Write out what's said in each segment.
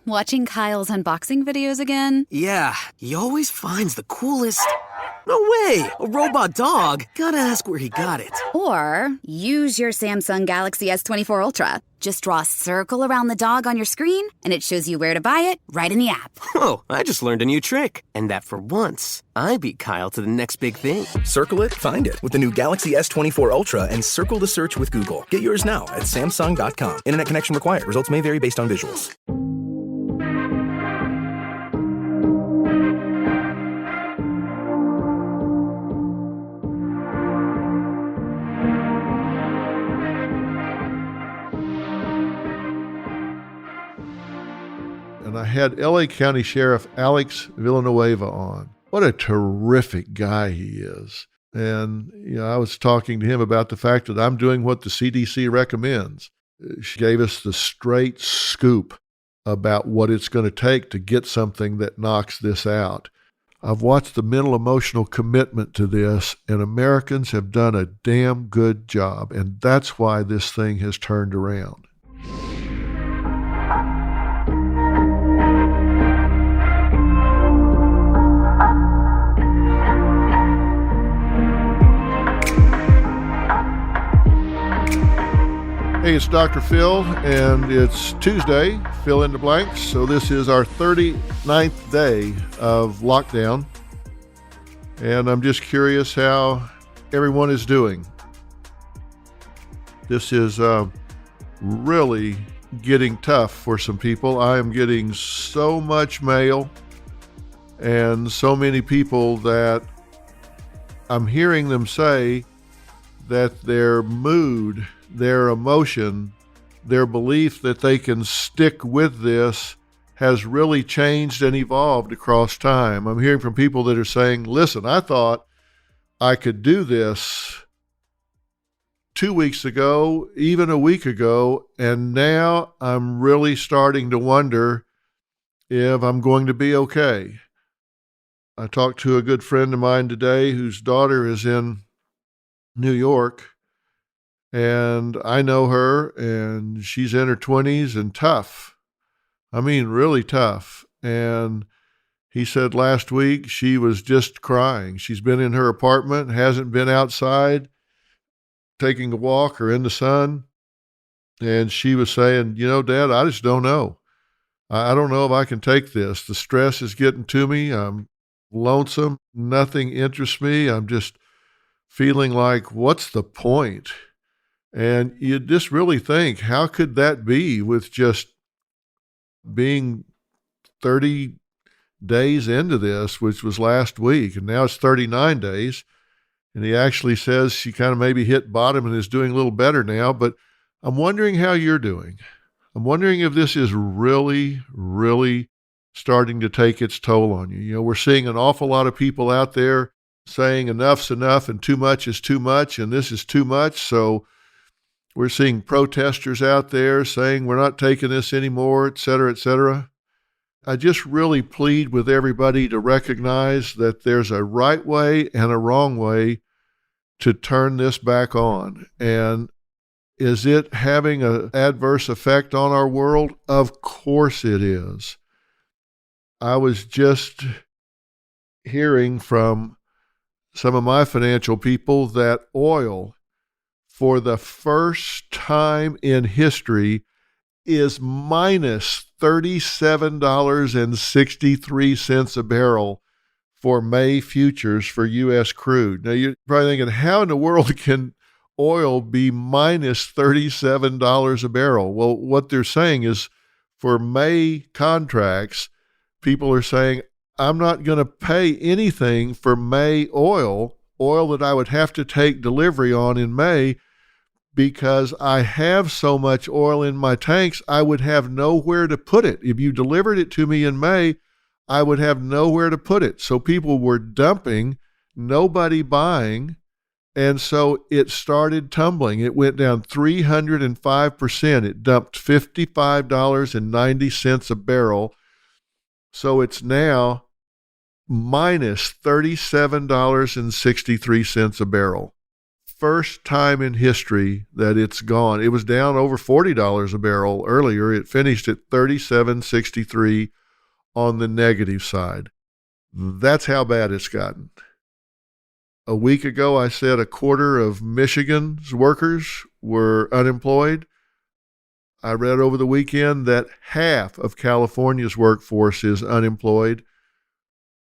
Watching Kyle's unboxing videos again? Yeah, he always finds the coolest... No way! A robot dog? Gotta ask where he got it. Or use your Samsung Galaxy S24 Ultra. Just draw a circle around the dog on your screen, and it shows you where to buy it right in the app. Whoa, I just learned a new trick. And that for once, I beat Kyle to the next big thing. Circle it, find it with the new Galaxy S24 Ultra and circle the search with Google. Get yours now at Samsung.com. Internet connection required. Results may vary based on visuals. And I had L.A. County Sheriff Alex Villanueva on. What a terrific guy he is. And, I was talking to him about the fact that I'm doing what the CDC recommends. She gave us the straight scoop about what it's going to take to get something that knocks this out. I've watched the mental emotional commitment to this, and Americans have done a damn good job. And that's why this thing has turned around. Hey, it's Dr. Phil, and it's Tuesday, fill in the blanks. So this is our 39th day of lockdown, and I'm just curious how everyone is doing. This is really getting tough for some people. I am getting so much mail and so many people that I'm hearing them say that their mood, their emotion, their belief that they can stick with this has really changed and evolved across time. I'm hearing from people that are saying, listen, I thought I could do this 2 weeks ago, even a week ago, and now I'm really starting to wonder if I'm going to be okay. I talked to a good friend of mine today whose daughter is in New York, and I know her, and she's in her 20s and tough. I mean, really tough. And he said last week she was just crying. She's been in her apartment, hasn't been outside taking a walk or in the sun. And she was saying, Dad, I just don't know. I don't know if I can take this. The stress is getting to me. I'm lonesome. Nothing interests me. I'm just feeling like, what's the point? And you just really think, how could that be with just being 30 days into this, which was last week, and now it's 39 days. And he actually says she kind of maybe hit bottom and is doing a little better now. But I'm wondering how you're doing. I'm wondering if this is really, really starting to take its toll on you. We're seeing an awful lot of people out there saying enough's enough and too much is too much, and this is too much. So we're seeing protesters out there saying we're not taking this anymore, et cetera, et cetera. I just really plead with everybody to recognize that there's a right way and a wrong way to turn this back on. And is it having an adverse effect on our world? Of course it is. I was just hearing from some of my financial people that oil, for the first time in history, is minus $37.63 a barrel for May futures for U.S. crude. Now, you're probably thinking, how in the world can oil be minus $37 a barrel? Well, what they're saying is for May contracts, people are saying, I'm not going to pay anything for May oil that I would have to take delivery on in May, because I have so much oil in my tanks, I would have nowhere to put it. If you delivered it to me in May, I would have nowhere to put it. So people were dumping, nobody buying, and so it started tumbling. It went down 305%. It dumped $55.90 a barrel. So it's now minus $37.63 a barrel. first time in history that it's gone. It was down over $40 a barrel earlier. It finished at $37.63 on the negative side. That's how bad it's gotten. A week ago, I said a quarter of Michigan's workers were unemployed. I read over the weekend that half of California's workforce is unemployed,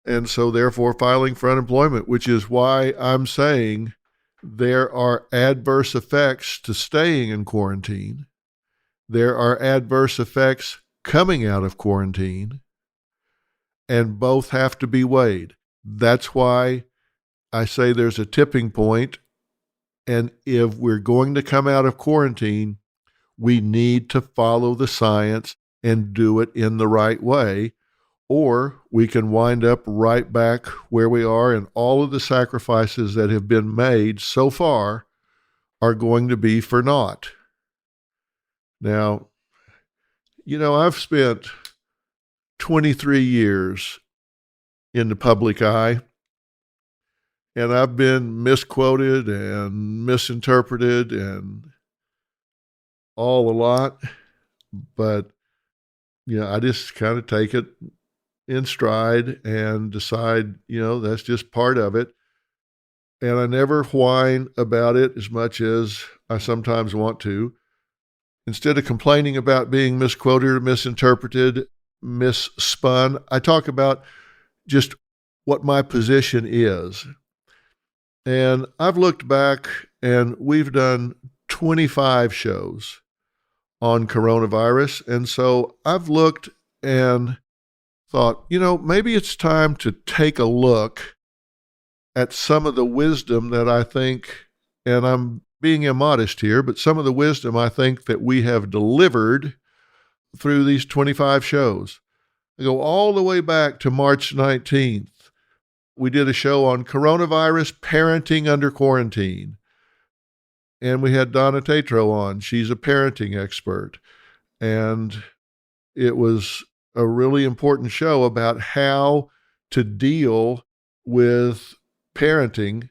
and so therefore filing for unemployment, which is why I'm saying there are adverse effects to staying in quarantine. There are adverse effects coming out of quarantine, and both have to be weighed. That's why I say there's a tipping point, and if we're going to come out of quarantine, we need to follow the science and do it in the right way, or we can wind up right back where we are, and all of the sacrifices that have been made so far are going to be for naught. Now, I've spent 23 years in the public eye, and I've been misquoted and misinterpreted and all a lot, but I just kind of take it in stride and decide, that's just part of it. And I never whine about it as much as I sometimes want to. Instead of complaining about being misquoted or misinterpreted, misspun, I talk about just what my position is. And I've looked back, and we've done 25 shows on coronavirus. And so I've looked and thought, maybe it's time to take a look at some of the wisdom that I think, and I'm being immodest here, but some of the wisdom I think that we have delivered through these 25 shows. I go all the way back to March 19th. We did a show on coronavirus parenting under quarantine. And we had Donna Tatro on. She's a parenting expert. And it was a really important show about how to deal with parenting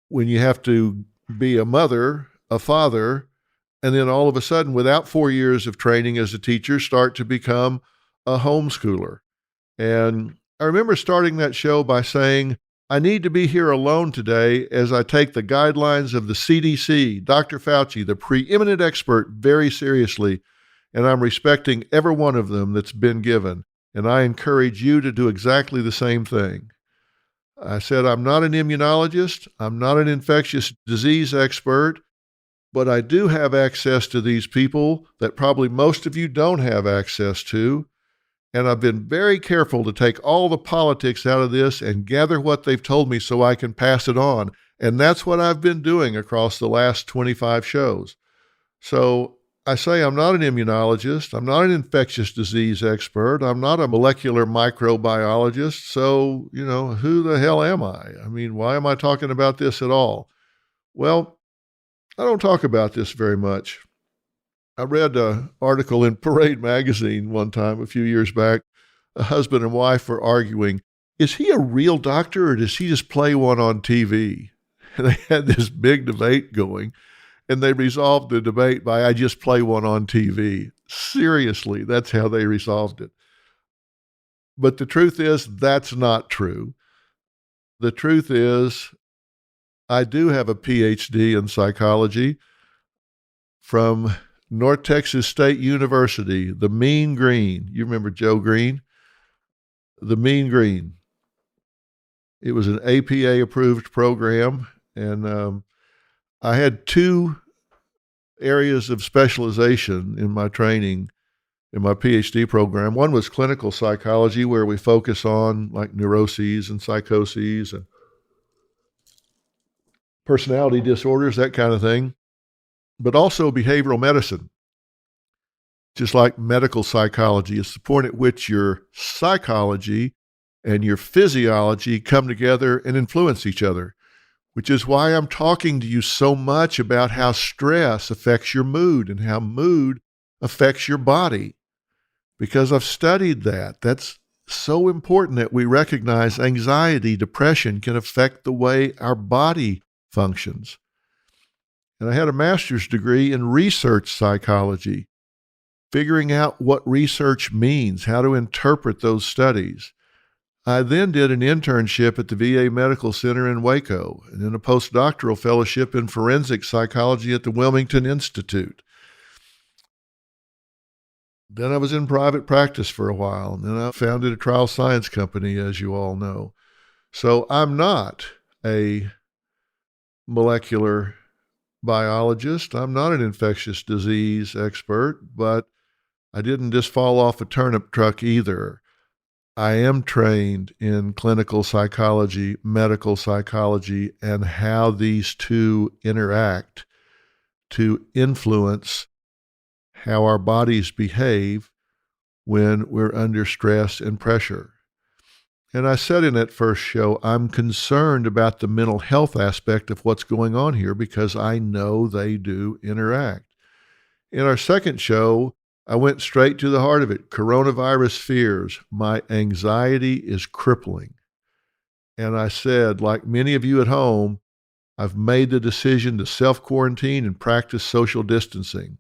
when you have to be a mother, a father, and then all of a sudden, without 4 years of training as a teacher, start to become a homeschooler. And I remember starting that show by saying, I need to be here alone today as I take the guidelines of the CDC, Dr. Fauci, the preeminent expert, very seriously, and I'm respecting every one of them that's been given, and I encourage you to do exactly the same thing. I said, I'm not an immunologist, I'm not an infectious disease expert, but I do have access to these people that probably most of you don't have access to. And I've been very careful to take all the politics out of this and gather what they've told me so I can pass it on. And that's what I've been doing across the last 25 shows. So I say I'm not an immunologist. I'm not an infectious disease expert. I'm not a molecular microbiologist. So, who the hell am I? I mean, why am I talking about this at all? Well, I don't talk about this very much. I read an article in Parade magazine one time a few years back. A husband and wife were arguing, is he a real doctor or does he just play one on TV? And they had this big debate going, and they resolved the debate by, I just play one on TV. Seriously, that's how they resolved it. But the truth is, that's not true. The truth is, I do have a PhD in psychology from North Texas State University, the Mean Green. You remember Joe Green? The Mean Green. It was an APA-approved program, and I had two areas of specialization in my training in my PhD program. One was clinical psychology, where we focus on like neuroses and psychoses and personality disorders, that kind of thing. But also behavioral medicine, just like medical psychology. It's the point at which your psychology and your physiology come together and influence each other, which is why I'm talking to you so much about how stress affects your mood and how mood affects your body, because I've studied that. That's so important that we recognize anxiety, depression can affect the way our body functions. And I had a master's degree in research psychology, figuring out what research means, how to interpret those studies. I then did an internship at the VA Medical Center in Waco, and then a postdoctoral fellowship in forensic psychology at the Wilmington Institute. Then I was in private practice for a while, and then I founded a trial science company, as you all know. So I'm not a molecular biologist. I'm not an infectious disease expert, but I didn't just fall off a turnip truck either. I am trained in clinical psychology, medical psychology, and how these two interact to influence how our bodies behave when we're under stress and pressure. And I said in that first show, I'm concerned about the mental health aspect of what's going on here because I know they do interact. In our second show, I went straight to the heart of it. Coronavirus fears. My anxiety is crippling. And I said, like many of you at home, I've made the decision to self-quarantine and practice social distancing.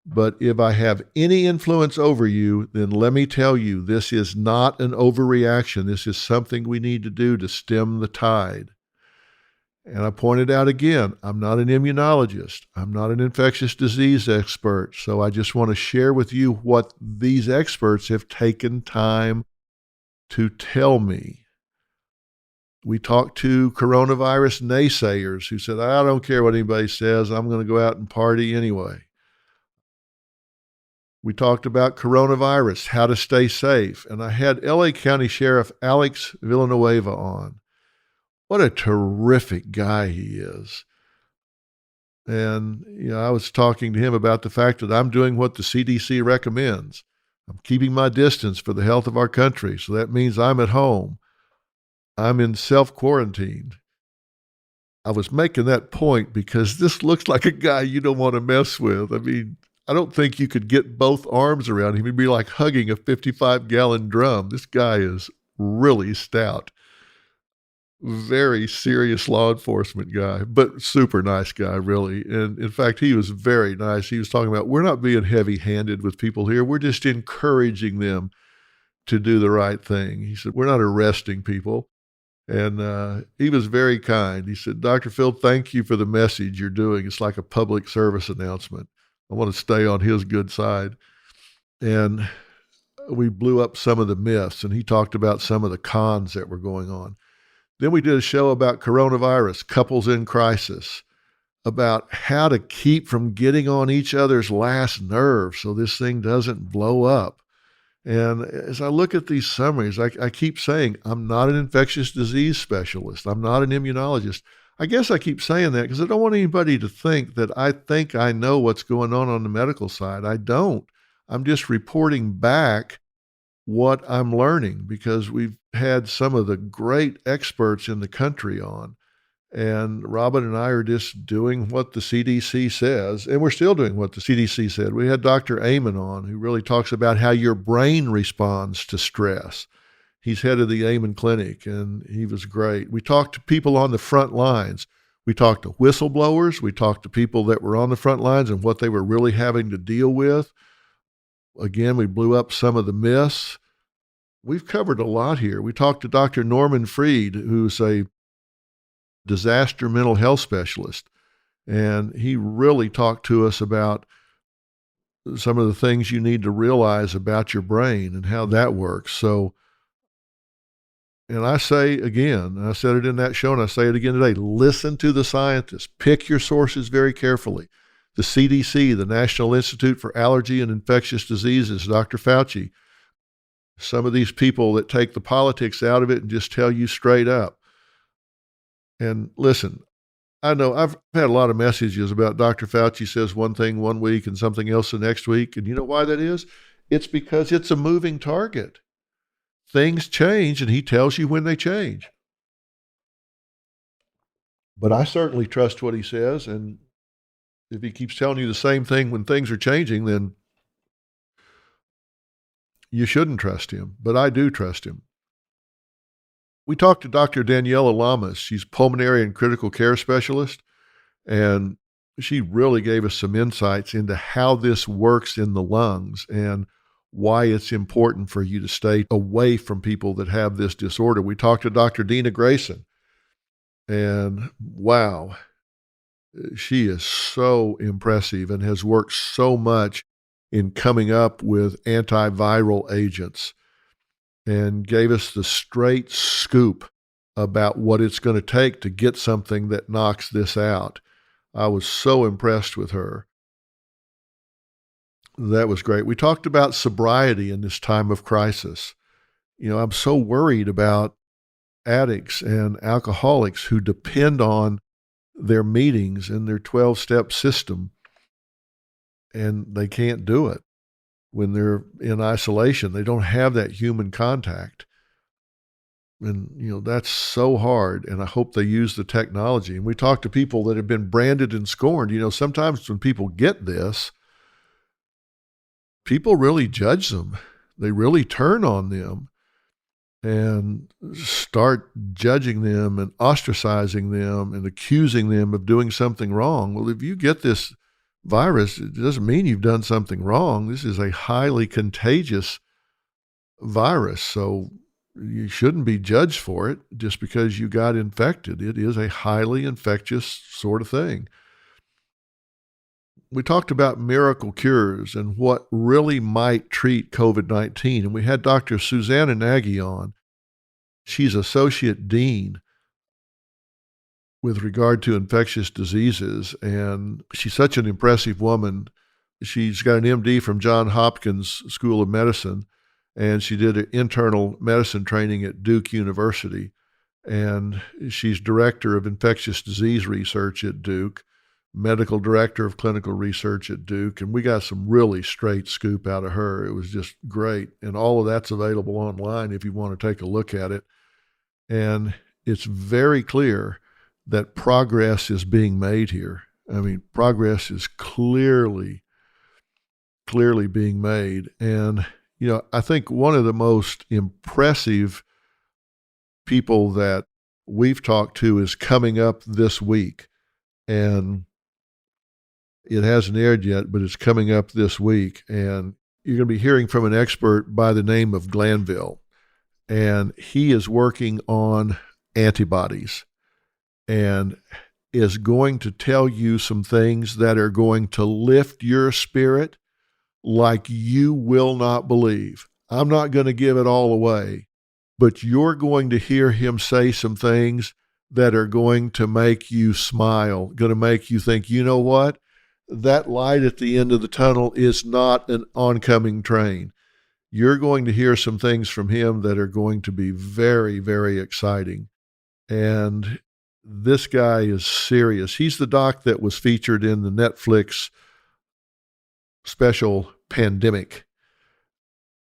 But if I have any influence over you, then let me tell you, this is not an overreaction. This is something we need to do to stem the tide. And I pointed out again, I'm not an immunologist. I'm not an infectious disease expert. So I just want to share with you what these experts have taken time to tell me. We talked to coronavirus naysayers who said, I don't care what anybody says. I'm going to go out and party anyway. We talked about coronavirus, how to stay safe. And I had LA County Sheriff Alex Villanueva on. What a terrific guy he is. And, I was talking to him about the fact that I'm doing what the CDC recommends. I'm keeping my distance for the health of our country. So that means I'm at home. I'm in self-quarantine. I was making that point because this looks like a guy you don't want to mess with. I mean, I don't think you could get both arms around him. It'd be like hugging a 55-gallon drum. This guy is really stout. Very serious law enforcement guy, but super nice guy, really. And in fact, he was very nice. He was talking about, we're not being heavy-handed with people here. We're just encouraging them to do the right thing. He said, we're not arresting people. And he was very kind. He said, Dr. Phil, thank you for the message you're doing. It's like a public service announcement. I want to stay on his good side. And we blew up some of the myths, and he talked about some of the cons that were going on. Then we did a show about coronavirus, couples in crisis, about how to keep from getting on each other's last nerve so this thing doesn't blow up. And as I look at these summaries, I keep saying, I'm not an infectious disease specialist. I'm not an immunologist. I guess I keep saying that because I don't want anybody to think that I think I know what's going on the medical side. I don't. I'm just reporting back what I'm learning because we've had some of the great experts in the country on. And Robin and I are just doing what the CDC says, and we're still doing what the CDC said. We had Dr. Amen on, who really talks about how your brain responds to stress. He's head of the Amen Clinic, and he was great. We talked to people on the front lines. We talked to whistleblowers. We talked to people that were on the front lines and what they were really having to deal with. Again, we blew up some of the myths. We've covered a lot here. We talked to Dr. Norman Freed, who's a disaster mental health specialist, and he really talked to us about some of the things you need to realize about your brain and how that works. So, and I say again, and I said it in that show and I say it again today, listen to the scientists. Pick your sources very carefully. The CDC, the National Institute for Allergy and Infectious Diseases, Dr. Fauci. Some of these people that take the politics out of it and just tell you straight up. And listen, I know I've had a lot of messages about Dr. Fauci says one thing one week and something else the next week. And you know why that is? It's because it's a moving target. Things change and he tells you when they change. But I certainly trust what he says. And if he keeps telling you the same thing when things are changing, then you shouldn't trust him. But I do trust him. We talked to Dr. Daniela Lamas. She's pulmonary and critical care specialist, and she really gave us some insights into how this works in the lungs and why it's important for you to stay away from people that have this disorder. We talked to Dr. Dina Grayson, and wow, she is so impressive and has worked so much in coming up with antiviral agents, and gave us the straight scoop about what it's going to take to get something that knocks this out. I was so impressed with her. That was great. We talked about sobriety in this time of crisis. I'm so worried about addicts and alcoholics who depend on their meetings and their 12-step system, and they can't do it when they're in isolation. They don't have that human contact. And, that's so hard, and I hope they use the technology. And we talk to people that have been branded and scorned. Sometimes when people get this, people really judge them. They really turn on them and start judging them and ostracizing them and accusing them of doing something wrong. Well, if you get this virus, it doesn't mean you've done something wrong. This is a highly contagious virus, so you shouldn't be judged for it just because you got infected. It is a highly infectious sort of thing. We talked about miracle cures and what really might treat COVID-19, and we had Dr. Susanna Nagy on. She's Associate Dean with regard to infectious diseases, and she's such an impressive woman. She's got an MD from Johns Hopkins School of Medicine, and she did an internal medicine training at Duke University, and she's director of infectious disease research at Duke, medical director of clinical research at Duke, and we got some really straight scoop out of her. It was just great, and all of that's available online if you want to take a look at it. And it's very clear that progress is being made here. I mean, progress is clearly being made. And, I think one of the most impressive people that we've talked to is coming up this week. And it hasn't aired yet, but it's coming up this week. And you're going to be hearing from an expert by the name of Glanville. And he is working on antibodies and is going to tell you some things that are going to lift your spirit like you will not believe. I'm not going to give it all away, but you're going to hear him say some things that are going to make you smile, going to make you think, you know what? That light at the end of the tunnel is not an oncoming train. You're going to hear some things from him that are going to be very, very exciting. And this guy is serious. He's the doc that was featured in the Netflix special Pandemic.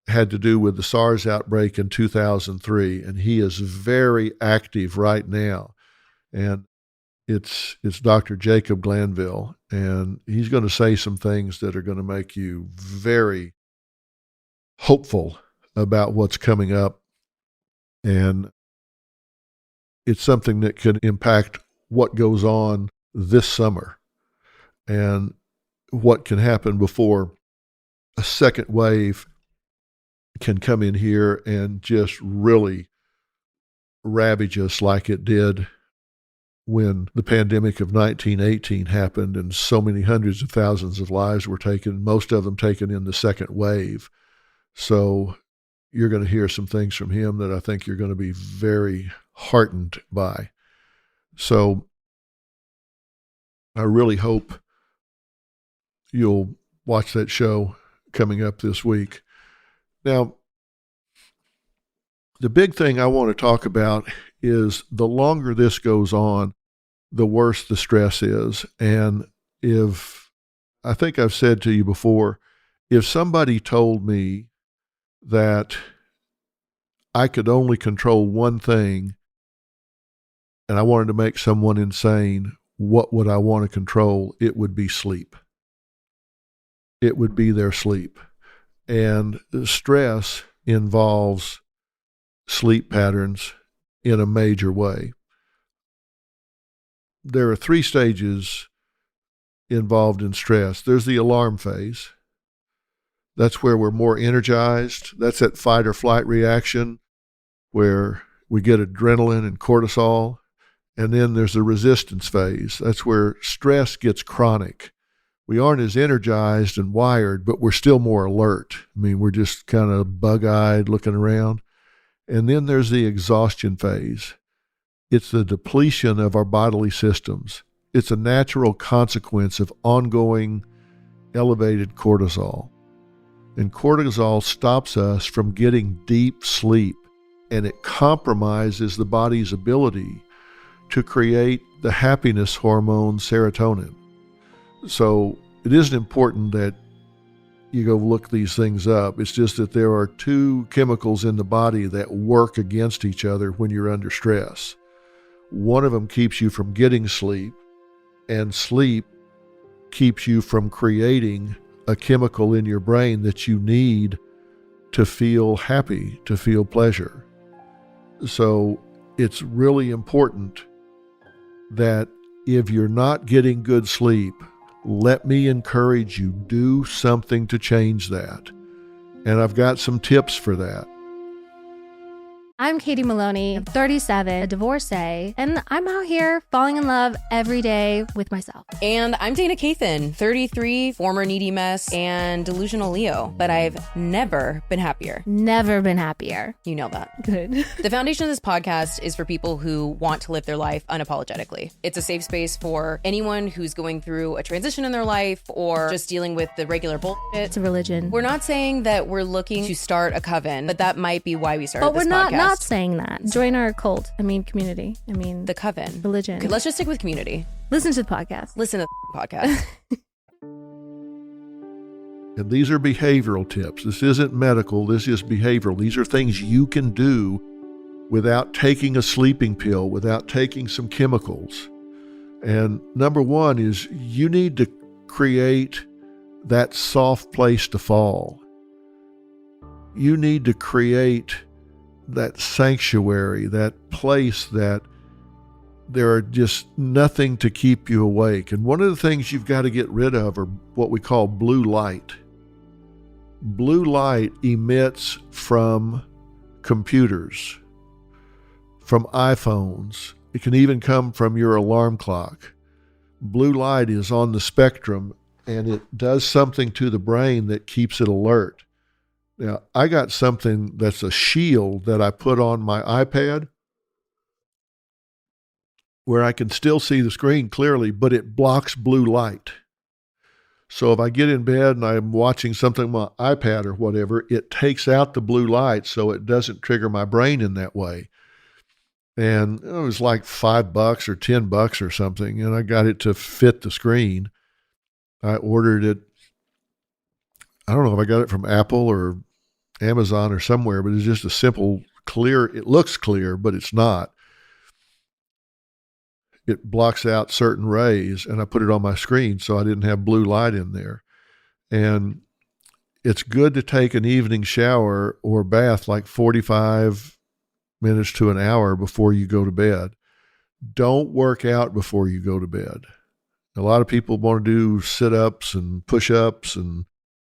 Had to do with the SARS outbreak in 2003, and he is very active right now. And it's Dr. Jacob Glanville, and he's going to say some things that are going to make you very hopeful about what's coming up. And it's something that can impact what goes on this summer and what can happen before a second wave can come in here and just really ravage us like it did when the pandemic of 1918 happened and so many hundreds of thousands of lives were taken, most of them taken in the second wave. So you're going to hear some things from him that I think you're going to be very heartened by. So I really hope you'll watch that show coming up this week. Now, the big thing I want to talk about is the longer this goes on, the worse the stress is. And I think I've said to you before, if somebody told me that I could only control one thing and I wanted to make someone insane, what would I want to control? It would be sleep. It would be their sleep. And stress involves sleep patterns, in a major way. There are 3 stages involved in stress. There's the alarm phase. That's where we're more energized. That's that fight or flight reaction where we get adrenaline and cortisol. And then there's the resistance phase. That's where stress gets chronic. We aren't as energized and wired, but we're still more alert. I mean, we're just kind of bug-eyed looking around. And then there's the exhaustion phase. It's the depletion of our bodily systems. It's a natural consequence of ongoing elevated cortisol. And cortisol stops us from getting deep sleep, and it compromises the body's ability to create the happiness hormone serotonin. So it isn't important that you go look these things up. It's just that there are 2 chemicals in the body that work against each other when you're under stress. One of them keeps you from getting sleep, and sleep keeps you from creating a chemical in your brain that you need to feel happy, to feel pleasure. So it's really important that if you're not getting good sleep, let me encourage you, do something to change that. And I've got some tips for that. I'm Katie Maloney, I'm 37, a divorcee, and I'm out here falling in love every day with myself. And I'm Dana Cathan, 33, former needy mess, and delusional Leo, but I've never been happier. Never been happier. You know that. Good. The foundation of this podcast is for people who want to live their life unapologetically. It's a safe space for anyone who's going through a transition in their life or just dealing with the regular bullshit. It's a religion. We're not saying that we're looking to start a coven, but that might be why we started but this we're podcast. not saying that. Join our cult. Community. The coven. Religion. Okay, let's just stick with community. Listen to the podcast. Listen to the podcast. And these are behavioral tips. This isn't medical. This is behavioral. These are things you can do without taking a sleeping pill, without taking some chemicals. And number 1 is you need to create that soft place to fall. You need to create that sanctuary, that place that there are just nothing to keep you awake. And one of the things you've got to get rid of are what we call blue light. Blue light emits from computers, from iPhones. It can even come from your alarm clock. Blue light is on the spectrum, and it does something to the brain that keeps it alert. Now, I got something that's a shield that I put on my iPad where I can still see the screen clearly, but it blocks blue light. So if I get in bed and I'm watching something on my iPad or whatever, it takes out the blue light so it doesn't trigger my brain in that way. And it was like $5 or $10 or something, and I got it to fit the screen. I ordered it. I don't know if I got it from Apple or Amazon or somewhere, but it's just a simple, clear, it looks clear, but it's not. It blocks out certain rays, and I put it on my screen so I didn't have blue light in there. And it's good to take an evening shower or bath like 45 minutes to an hour before you go to bed. Don't work out before you go to bed. A lot of people want to do sit-ups and push-ups and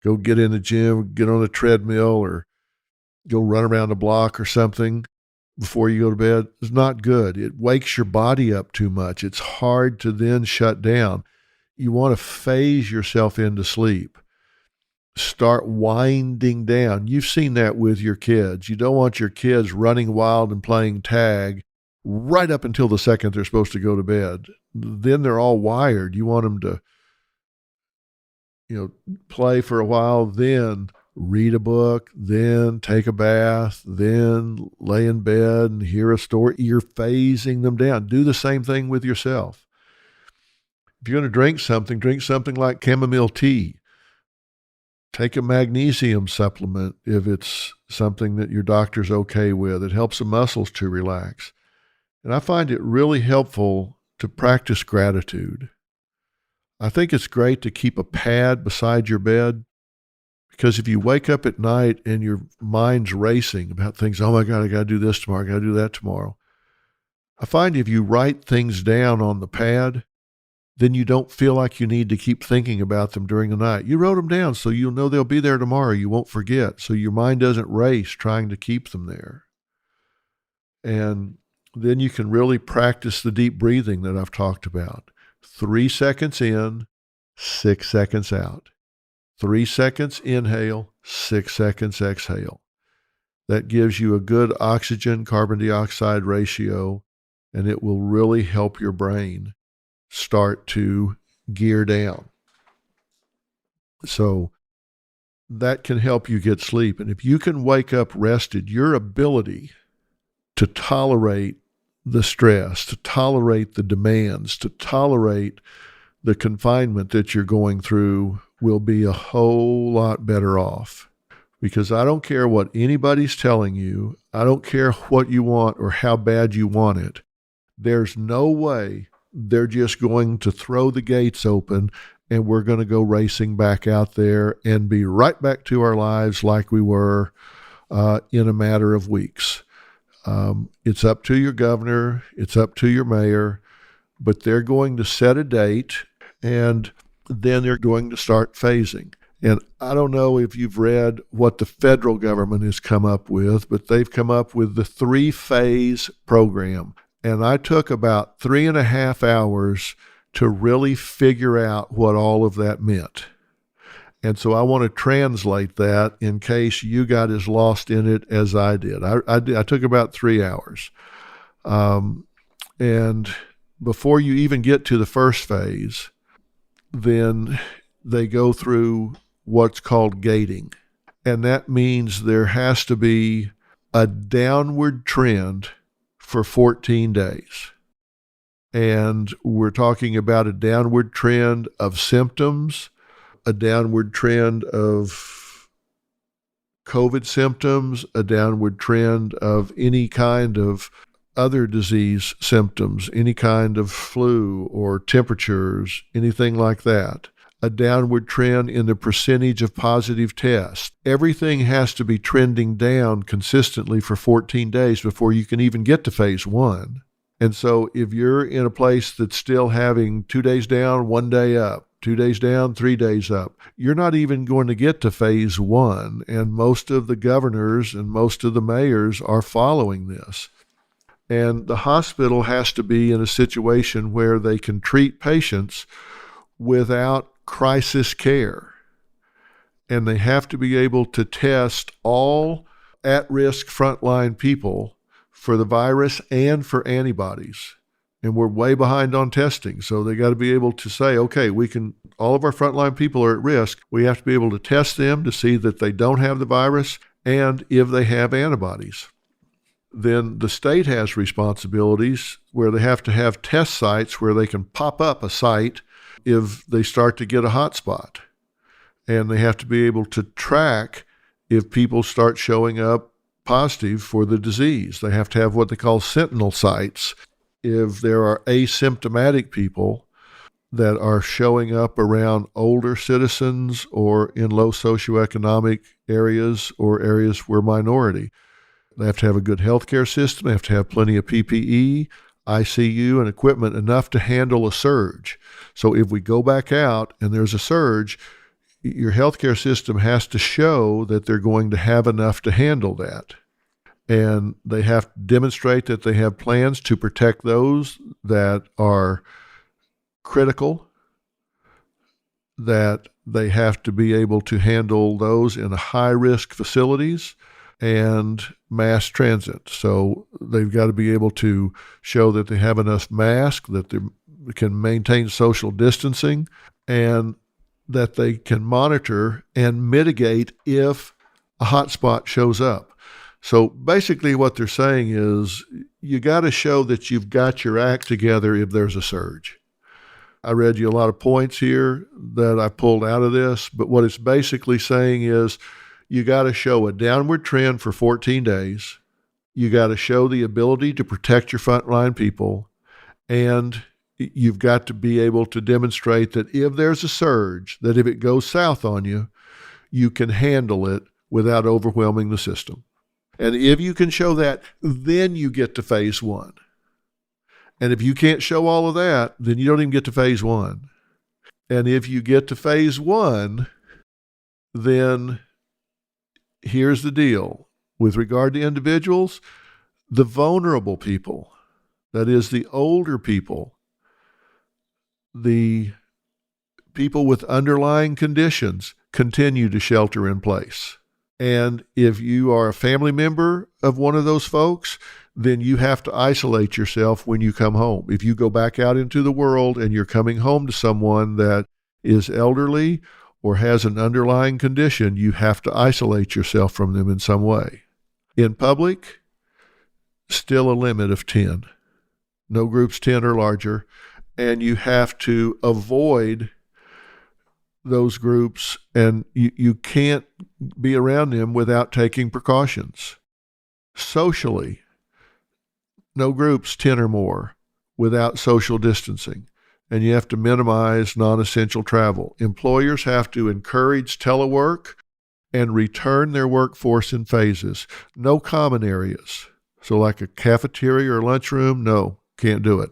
go get in the gym, get on a treadmill, or go run around the block or something before you go to bed. It's not good. It wakes your body up too much. It's hard to then shut down. You want to phase yourself into sleep. Start winding down. You've seen that with your kids. You don't want your kids running wild and playing tag right up until the second they're supposed to go to bed. Then they're all wired. You want them to play for a while, then read a book, then take a bath, then lay in bed and hear a story. You're phasing them down. Do the same thing with yourself. If you're going to drink something like chamomile tea. Take a magnesium supplement if it's something that your doctor's okay with. It helps the muscles to relax. And I find it really helpful to practice gratitude. I think it's great to keep a pad beside your bed, because if you wake up at night and your mind's racing about things, oh my God, I got to do this tomorrow, I got to do that tomorrow. I find if you write things down on the pad, then you don't feel like you need to keep thinking about them during the night. You wrote them down so you'll know they'll be there tomorrow. You won't forget. So your mind doesn't race trying to keep them there. And then you can really practice the deep breathing that I've talked about. 3 seconds in, 6 seconds out. 3 seconds inhale, 6 seconds exhale. That gives you a good oxygen carbon dioxide ratio, and it will really help your brain start to gear down. So that can help you get sleep. And if you can wake up rested, your ability to tolerate the stress, to tolerate the demands, to tolerate the confinement that you're going through will be a whole lot better off. Because I don't care what anybody's telling you. I don't care what you want or how bad you want it. There's no way they're just going to throw the gates open and we're going to go racing back out there and be right back to our lives like we were in a matter of weeks. It's up to your governor. It's up to your mayor. But they're going to set a date, and then they're going to start phasing. And I don't know if you've read what the federal government has come up with, but they've come up with the 3-phase program. And I took about 3.5 hours to really figure out what all of that meant. And so I want to translate that in case you got as lost in it as I did. I took about 3 hours. And before you even get to the first phase, then they go through what's called gating. And that means there has to be a downward trend for 14 days. And we're talking about a downward trend of symptoms, a downward trend of COVID symptoms, a downward trend of any kind of other disease symptoms, any kind of flu or temperatures, anything like that. A downward trend in the percentage of positive tests. Everything has to be trending down consistently for 14 days before you can even get to phase 1. And so if you're in a place that's still having 2 days down, 1 day up, 2 days down, 3 days up, you're not even going to get to phase 1. And most of the governors and most of the mayors are following this. And the hospital has to be in a situation where they can treat patients without crisis care. And they have to be able to test all at-risk frontline people for the virus and for antibodies. And we're way behind on testing. So they got to be able to say, okay, all of our frontline people are at risk. We have to be able to test them to see that they don't have the virus and if they have antibodies. Then the state has responsibilities where they have to have test sites where they can pop up a site if they start to get a hot spot. And they have to be able to track if people start showing up positive for the disease. They have to have what they call sentinel sites. If there are asymptomatic people that are showing up around older citizens or in low socioeconomic areas or areas where minority. They have to have a good healthcare system. They have to have plenty of PPE, ICU, and equipment enough to handle a surge. So if we go back out and there's a surge, your healthcare system has to show that they're going to have enough to handle that. And they have to demonstrate that they have plans to protect those that are critical, that they have to be able to handle those in high-risk facilities and mass transit. So they've got to be able to show that they have enough masks, that they can maintain social distancing, and that they can monitor and mitigate if a hotspot shows up. So basically what they're saying is you got to show that you've got your act together if there's a surge. I read you a lot of points here that I pulled out of this, but what it's basically saying is you got to show a downward trend for 14 days. You got to show the ability to protect your frontline people, and you've got to be able to demonstrate that if there's a surge, that if it goes south on you, you can handle it without overwhelming the system. And if you can show that, then you get to phase 1. And if you can't show all of that, then you don't even get to phase 1. And if you get to phase 1, then here's the deal. With regard to individuals, the vulnerable people, that is the older people, the people with underlying conditions, continue to shelter in place. And if you are a family member of one of those folks, then you have to isolate yourself when you come home. If you go back out into the world and you're coming home to someone that is elderly or has an underlying condition, you have to isolate yourself from them in some way. In public, still a limit of 10. No groups 10 or larger. And you have to avoid those groups, and you can't be around them without taking precautions. Socially, no groups 10 or more without social distancing, and you have to minimize non-essential travel. Employers have to encourage telework and return their workforce in phases. No common areas. So like a cafeteria or lunchroom, no, can't do it.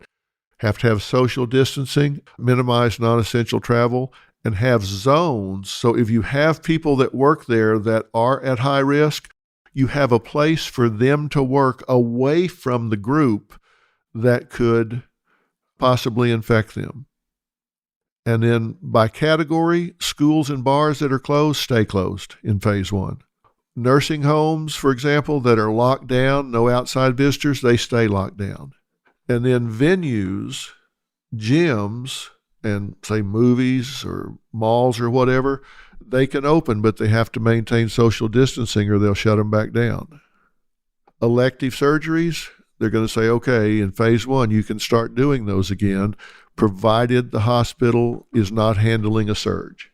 Have to have social distancing, minimize non-essential travel, and have zones. So if you have people that work there that are at high risk, you have a place for them to work away from the group that could possibly infect them. And then by category, schools and bars that are closed, stay closed in phase 1. Nursing homes, for example, that are locked down, no outside visitors, they stay locked down. And then venues, gyms, and say movies or malls or whatever, they can open, but they have to maintain social distancing or they'll shut them back down. Elective surgeries, they're going to say, okay, in phase 1, you can start doing those again, provided the hospital is not handling a surge.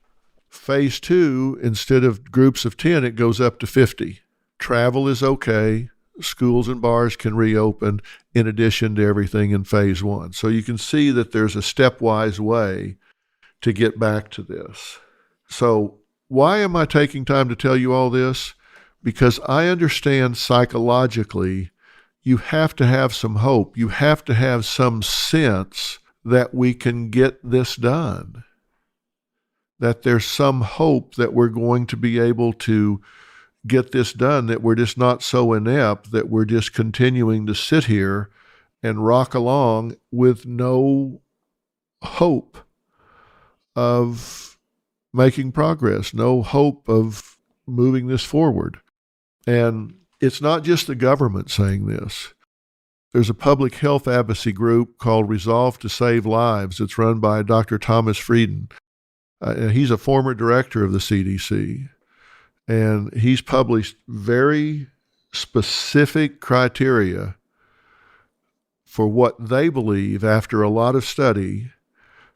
Phase 2, instead of groups of 10, it goes up to 50. Travel is okay. Schools and bars can reopen in addition to everything in phase 1. So you can see that there's a stepwise way to get back to this. So why am I taking time to tell you all this? Because I understand psychologically you have to have some hope. You have to have some sense that we can get this done, that there's some hope that we're going to be able to get this done, that we're just not so inept that we're just continuing to sit here and rock along with no hope of making progress, no hope of moving this forward. And it's not just the government saying this. There's a public health advocacy group called Resolve to Save Lives. It's run by Dr. Thomas Frieden. He's a former director of the CDC. And he's published very specific criteria for what they believe, after a lot of study,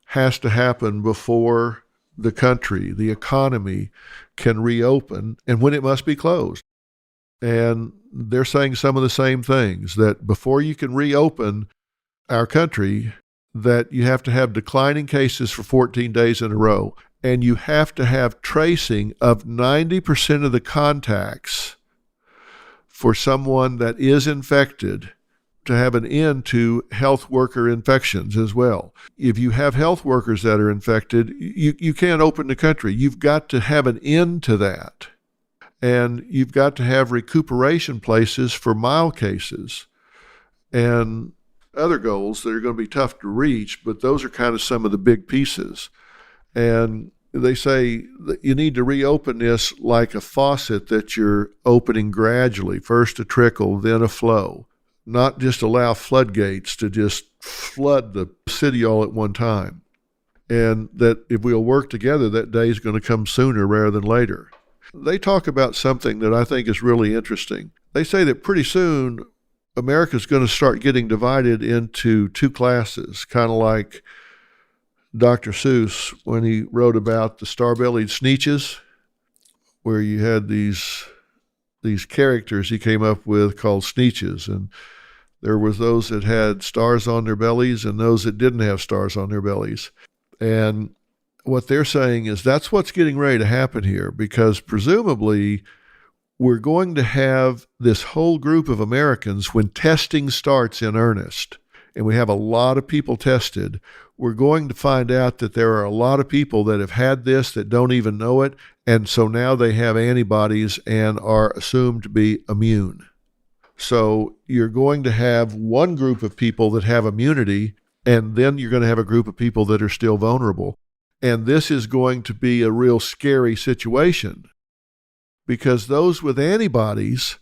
has to happen before the country, the economy, can reopen and when it must be closed. And they're saying some of the same things, that before you can reopen our country, that you have to have declining cases for 14 days in a row. And you have to have tracing of 90% of the contacts for someone that is infected to have an end to health worker infections as well. If you have health workers that are infected, you can't open the country. You've got to have an end to that. And you've got to have recuperation places for mild cases and other goals that are going to be tough to reach, but those are kind of some of the big pieces. And they say that you need to reopen this like a faucet that you're opening gradually, first a trickle, then a flow, not just allow floodgates to just flood the city all at one time. And that if we'll work together, that day is going to come sooner rather than later. They talk about something that I think is really interesting. They say that pretty soon America's going to start getting divided into two classes, kind of like Dr. Seuss when he wrote about the star-bellied Sneetches, where you had these characters he came up with called Sneetches, and there was those that had stars on their bellies and those that didn't have stars on their bellies. And what they're saying is that's what's getting ready to happen here, because presumably we're going to have this whole group of Americans when testing starts in earnest. and we have a lot of people tested, we're going to find out that there are a lot of people that have had this that don't even know it, and so now they have antibodies and are assumed to be immune. So you're going to have one group of people that have immunity, and then you're going to have a group of people that are still vulnerable. And this is going to be a real scary situation, because those with antibodies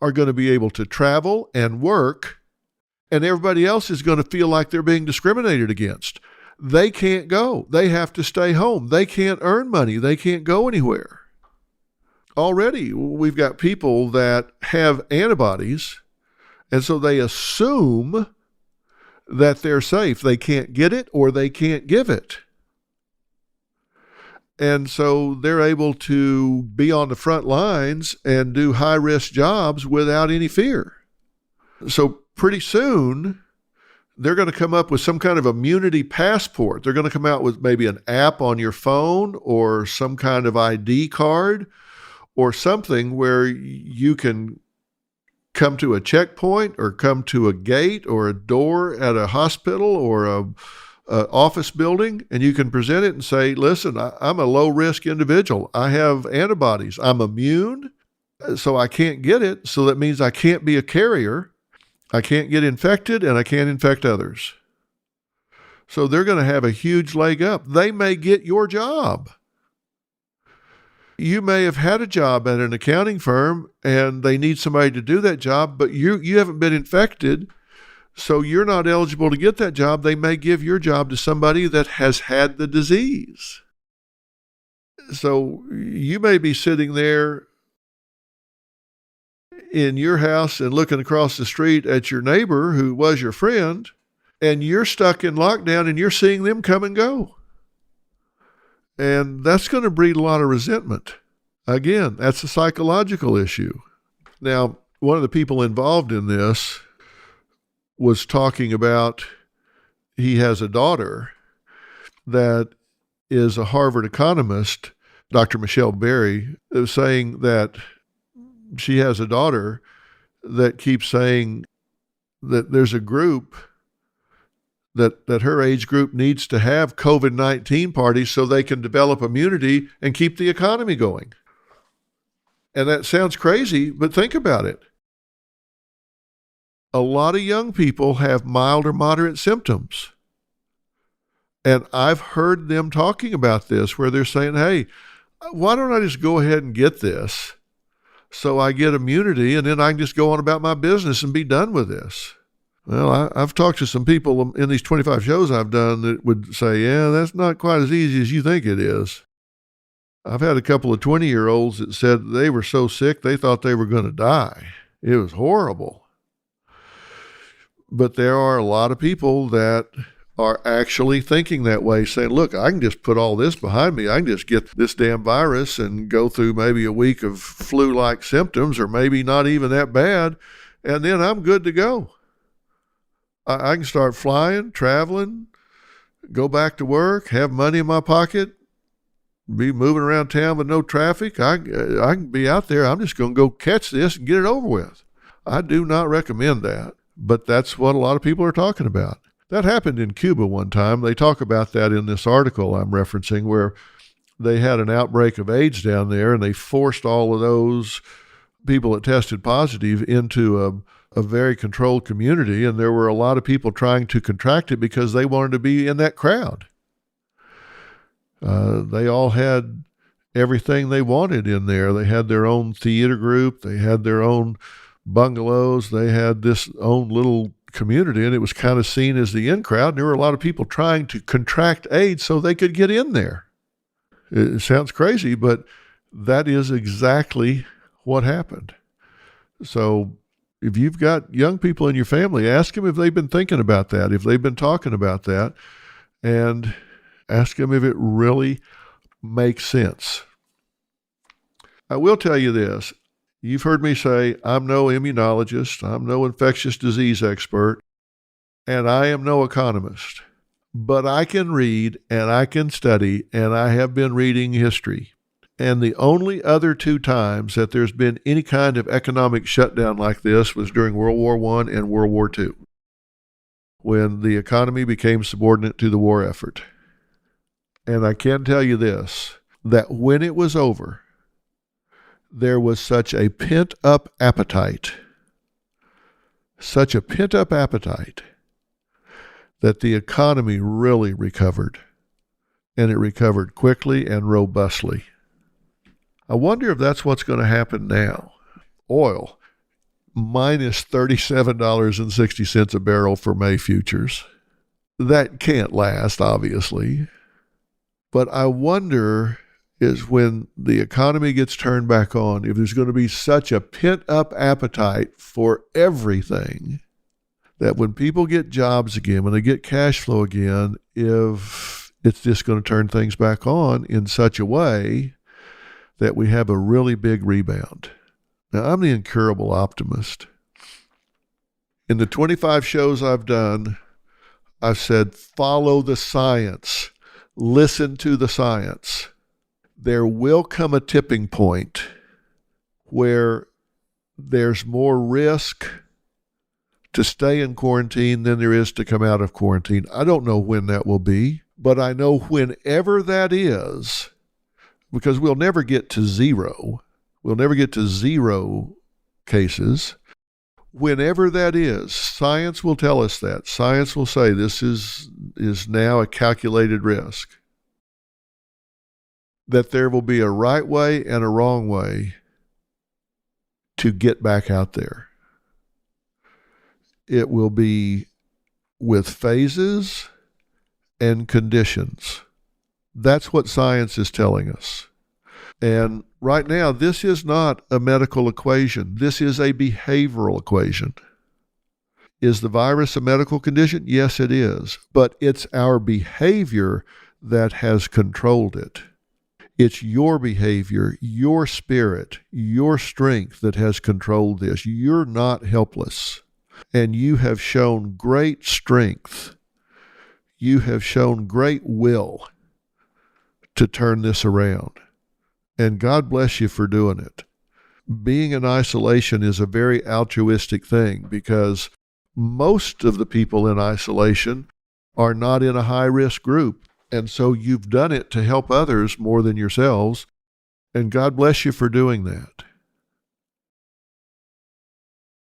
are going to be able to travel and work, and everybody else is going to feel like they're being discriminated against. They can't go. They have to stay home. They can't earn money. They can't go anywhere. Already, we've got people that have antibodies, and so they assume that they're safe. They can't get it or they can't give it. And so they're able to be on the front lines and do high-risk jobs without any fear. So pretty soon, they're going to come up with some kind of immunity passport. They're going to come out with maybe an app on your phone or some kind of ID card or something where you can come to a checkpoint or come to a gate or a door at a hospital or a office building, and you can present it and say, listen, I'm a low-risk individual. I have antibodies. I'm immune, so I can't get it. So that means I can't be a carrier. I can't get infected, and I can't infect others. So they're going to have a huge leg up. They may get your job. You may have had a job at an accounting firm, and they need somebody to do that job, but you haven't been infected, so you're not eligible to get that job. They may give your job to somebody that has had the disease. So you may be sitting there in your house and looking across the street at your neighbor who was your friend, and you're stuck in lockdown and you're seeing them come and go. And that's going to breed a lot of resentment. Again, that's a psychological issue. Now, one of the people involved in this was talking about, he has a daughter that is a Harvard economist, Dr. Michelle Berry, saying that she has a daughter that keeps saying that there's a group that her age group needs to have COVID-19 parties so they can develop immunity and keep the economy going. And that sounds crazy, but think about it. A lot of young people have mild or moderate symptoms. And I've heard them talking about this where they're saying, hey, why don't I just go ahead and get this so I get immunity and then I can just go on about my business and be done with this? Well, I've talked to some people in these 25 shows I've done that would say, yeah, that's not quite as easy as you think it is. I've had a couple of 20-year-olds that said they were so sick they thought they were going to die. It was horrible. But there are a lot of people that are actually thinking that way, saying, look, I can just put all this behind me. I can just get this damn virus and go through maybe a week of flu-like symptoms, or maybe not even that bad, and then I'm good to go. I can start flying, traveling, go back to work, have money in my pocket, be moving around town with no traffic. I can be out there. I'm just going to go catch this and get it over with. I do not recommend that, but that's what a lot of people are talking about. That happened in Cuba one time. They talk about that in this article I'm referencing, where they had an outbreak of AIDS down there, and they forced all of those people that tested positive into a very controlled community, and there were a lot of people trying to contract it because they wanted to be in that crowd. They all had everything they wanted in there. They had their own theater group. They had their own bungalows. They had this own little community, and it was kind of seen as the in crowd. And there were a lot of people trying to contract AIDS so they could get in there. It sounds crazy, but that is exactly what happened. So if you've got young people in your family, ask them if they've been thinking about that, if they've been talking about that, and ask them if it really makes sense. I will tell you this. You've heard me say, I'm no immunologist, I'm no infectious disease expert, and I am no economist. But I can read and I can study, and I have been reading history. And the only other two times that there's been any kind of economic shutdown like this was during World War I and World War II. when the economy became subordinate to the war effort. And I can tell you this, that when it was over, there was such a pent-up appetite, that the economy really recovered, and it recovered quickly and robustly. I wonder if that's what's going to happen now. Oil, minus $37.60 a barrel for May futures. That can't last, obviously. But I wonder is when the economy gets turned back on, if there's going to be such a pent-up appetite for everything that when people get jobs again, when they get cash flow again, if it's just going to turn things back on in such a way that we have a really big rebound. Now, I'm the incurable optimist. In the 25 shows I've done, I've said, follow the science. Listen to the science. There will come a tipping point where there's more risk to stay in quarantine than there is to come out of quarantine. I don't know when that will be, but I know whenever that is, because we'll never get to zero. We'll never get to zero cases. Whenever that is, science will tell us that. Science will say this is now a calculated risk. That there will be a right way and a wrong way to get back out there. It will be with phases and conditions. That's what science is telling us. And right now, this is not a medical equation. This is a behavioral equation. Is the virus a medical condition? Yes, it is. But it's our behavior that has controlled it. It's your behavior, your spirit, your strength that has controlled this. You're not helpless. And you have shown great strength. You have shown great will to turn this around. And God bless you for doing it. Being in isolation is a very altruistic thing because most of the people in isolation are not in a high-risk group. And so you've done it to help others more than yourselves. And God bless you for doing that.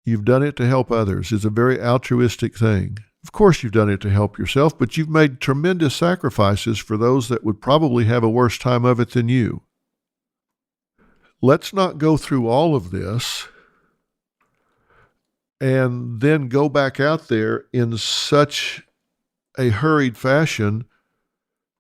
You've done it to help others. It's a very altruistic thing. Of course, you've done it to help yourself, but you've made tremendous sacrifices for those that would probably have a worse time of it than you. Let's not go through all of this and then go back out there in such a hurried fashion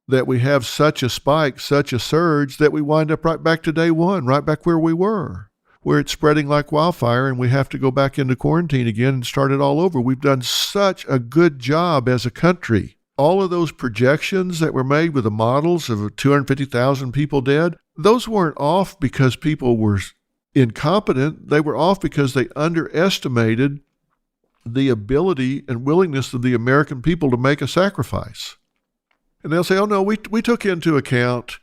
that we have such a spike, such a surge, that we wind up right back to day one, right back where we were, where it's spreading like wildfire and we have to go back into quarantine again and start it all over. We've done such a good job as a country. All of those projections that were made with the models of 250,000 people dead, those weren't off because people were incompetent. They were off because they underestimated the ability and willingness of the American people to make a sacrifice. And they'll say, oh, no, we took into account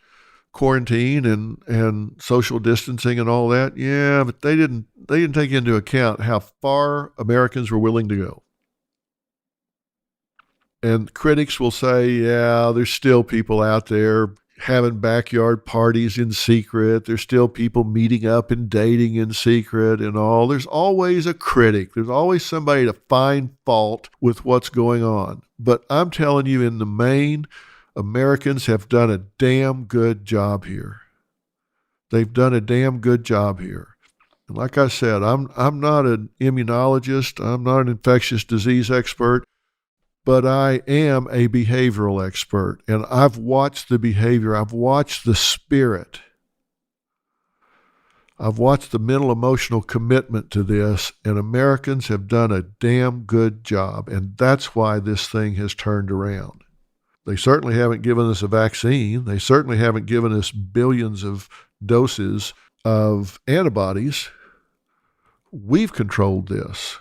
quarantine and social distancing and all that. Yeah, but they didn't take into account how far Americans were willing to go. And critics will say, yeah, there's still people out there having backyard parties in secret. There's still people meeting up and dating in secret and all. There's always a critic. There's always somebody to find fault with what's going on. But I'm telling you, in the main, Americans have done a damn good job here. They've done a damn good job here. And like I said, I'm not an immunologist. I'm not an infectious disease expert. But I am a behavioral expert, and I've watched the behavior. I've watched the spirit. I've watched the mental, emotional commitment to this, and Americans have done a damn good job, and that's why this thing has turned around. They certainly haven't given us a vaccine. They certainly haven't given us billions of doses of antibodies. We've controlled this.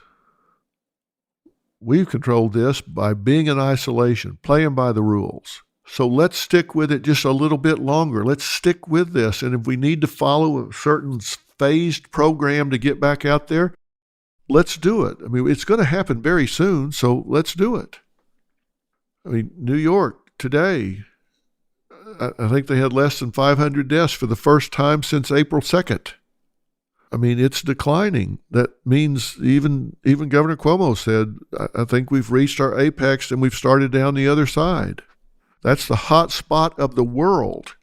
We've controlled this by being in isolation, playing by the rules. So let's stick with it just a little bit longer. Let's stick with this. And if we need to follow a certain phased program to get back out there, let's do it. I mean, it's going to happen very soon, so let's do it. I mean, New York today, I think they had less than 500 deaths for the first time since April 2nd. I mean, it's declining. That means even Governor Cuomo said, I think we've reached our apex and we've started down the other side. That's the hot spot of the world.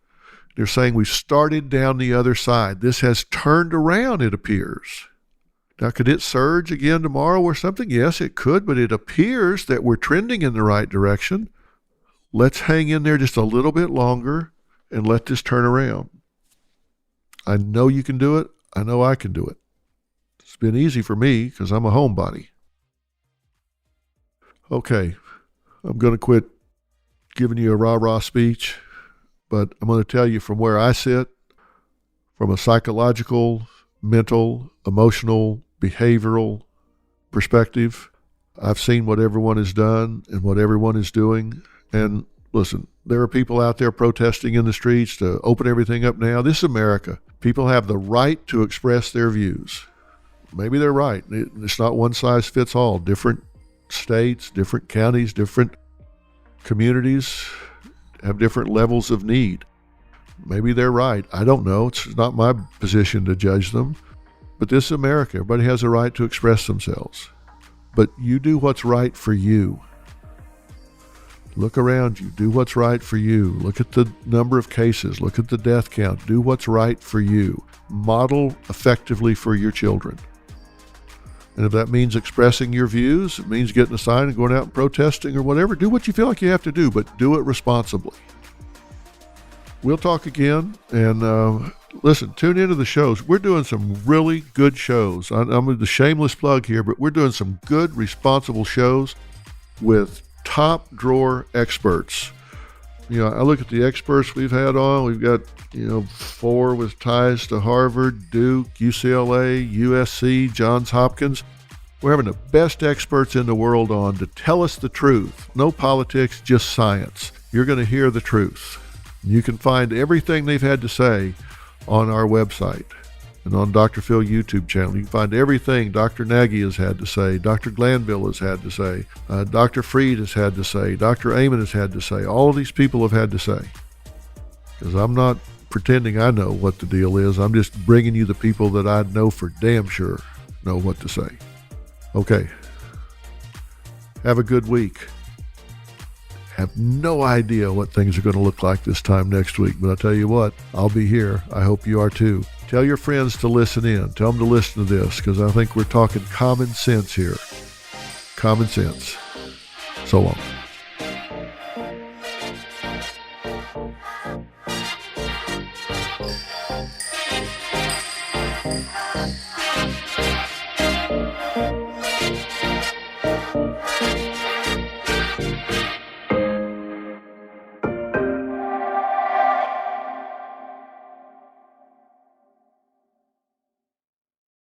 They're saying we've started down the other side. This has turned around, it appears. Now, could it surge again tomorrow or something? Yes, it could, but it appears that we're trending in the right direction. Let's hang in there just a little bit longer and let this turn around. I know you can do it. I know I can do it. It's been easy for me because I'm a homebody. Okay, I'm going to quit giving you a rah-rah speech, but I'm going to tell you from where I sit, from a psychological, mental, emotional, behavioral perspective. I've seen what everyone has done and what everyone is doing. And listen, there are people out there protesting in the streets to open everything up now. This is America. People have the right to express their views. Maybe they're right. It's not one size fits all. Different states, different counties, different communities have different levels of need. Maybe they're right. I don't know. It's not my position to judge them. But this is America. Everybody has a right to express themselves. But you do what's right for you. Look around you. Do what's right for you. Look at the number of cases. Look at the death count. Do what's right for you. Model effectively for your children. And if that means expressing your views, it means getting a sign and going out and protesting or whatever, do what you feel like you have to do, but do it responsibly. We'll talk again. And listen, tune into the shows. We're doing some really good shows. I'm the shameless plug here, but we're doing some good, responsible shows with top drawer experts. You know, I look at the experts we've had on. We've got, 4 with ties to Harvard, Duke, UCLA, USC, Johns Hopkins. We're having the best experts in the world on to tell us the truth. No politics, just science. You're going to hear the truth. You can find everything they've had to say on our website and on Dr. Phil YouTube channel. You can find everything Dr. Nagy has had to say, Dr. Glanville has had to say, Dr. Freed has had to say, Dr. Amen has had to say. All of these people have had to say. Because I'm not pretending I know what the deal is. I'm just bringing you the people that I know for damn sure know what to say. Okay. Have a good week. Have no idea what things are going to look like this time next week, but I'll tell you what, I'll be here. I hope you are too. Tell your friends to listen in. Tell them to listen to this, because I think we're talking common sense here. Common sense. So long.